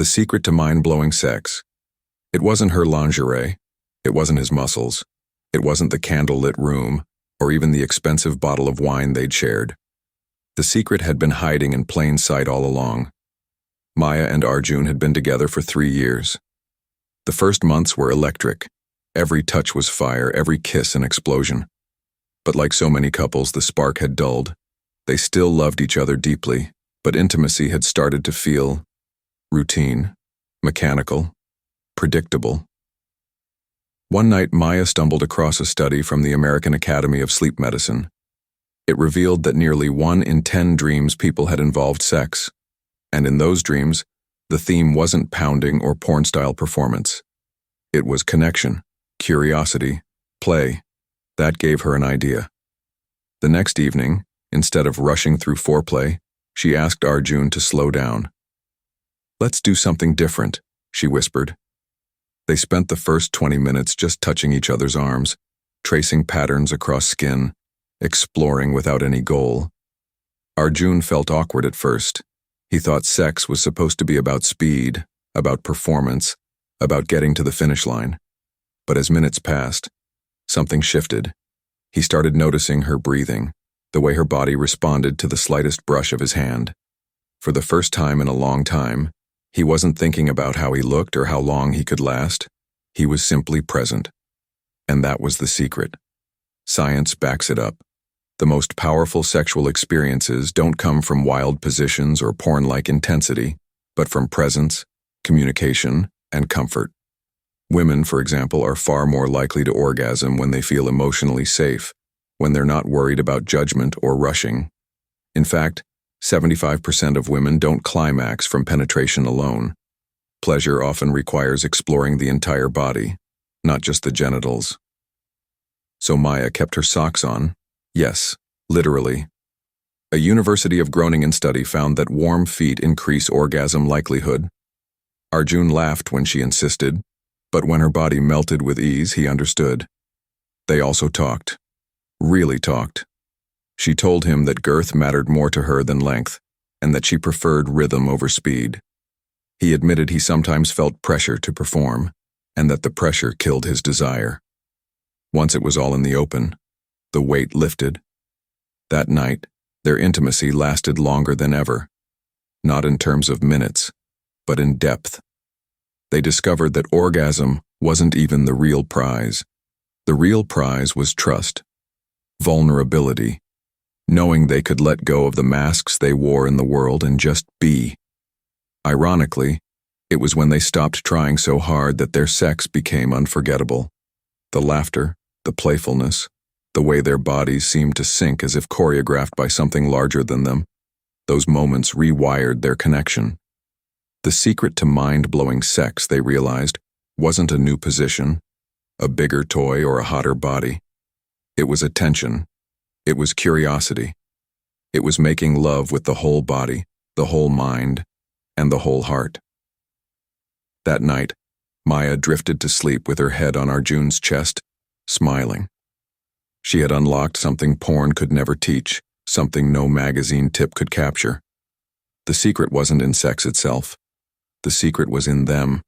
The secret to mind-blowing sex. It wasn't her lingerie. It wasn't his muscles. It wasn't the candlelit room, or even the expensive bottle of wine they'd shared. The secret had been hiding in plain sight all along. Maya and Arjun had been together for 3 years. The first months were electric. Every touch was fire, every kiss an explosion. But like so many couples, the spark had dulled. They still loved each other deeply, but intimacy had started to feel routine, mechanical, predictable. One night, Maya stumbled across a study from the American Academy of Sleep Medicine. It revealed that nearly 1 in 10 dreams people had involved sex. And in those dreams, the theme wasn't pounding or porn-style performance. It was connection, curiosity, play. That gave her an idea. The next evening, instead of rushing through foreplay, she asked Arjun to slow down. "Let's do something different," she whispered. They spent the first 20 minutes just touching each other's arms, tracing patterns across skin, exploring without any goal. Arjun felt awkward at first. He thought sex was supposed to be about speed, about performance, about getting to the finish line. But as minutes passed, something shifted. He started noticing her breathing, the way her body responded to the slightest brush of his hand. For the first time in a long time, he wasn't thinking about how he looked or how long he could last. He was simply present. And that was the secret. Science backs it up. The most powerful sexual experiences don't come from wild positions or porn-like intensity, but from presence, communication, and comfort. Women, for example, are far more likely to orgasm when they feel emotionally safe, when they're not worried about judgment or rushing. In fact, 75% of women don't climax from penetration alone. Pleasure often requires exploring the entire body, not just the genitals. So Maya kept her socks on. Yes, literally. A University of Groningen study found that warm feet increase orgasm likelihood. Arjun laughed when she insisted, but when her body melted with ease, he understood. They also talked. Really talked. She told him that girth mattered more to her than length, and that she preferred rhythm over speed. He admitted he sometimes felt pressure to perform, and that the pressure killed his desire. Once it was all in the open, the weight lifted. That night, their intimacy lasted longer than ever, not in terms of minutes, but in depth. They discovered that orgasm wasn't even the real prize. The real prize was trust, vulnerability, knowing they could let go of the masks they wore in the world and just be. Ironically, it was when they stopped trying so hard that their sex became unforgettable. The laughter, the playfulness, the way their bodies seemed to sync as if choreographed by something larger than them, those moments rewired their connection. The secret to mind-blowing sex, they realized, wasn't a new position, a bigger toy or a hotter body. It was attention. It was curiosity. It was making love with the whole body, the whole mind, and the whole heart. That night, Maya drifted to sleep with her head on Arjun's chest, smiling. She had unlocked something porn could never teach, something no magazine tip could capture. The secret wasn't in sex itself. The secret was in them,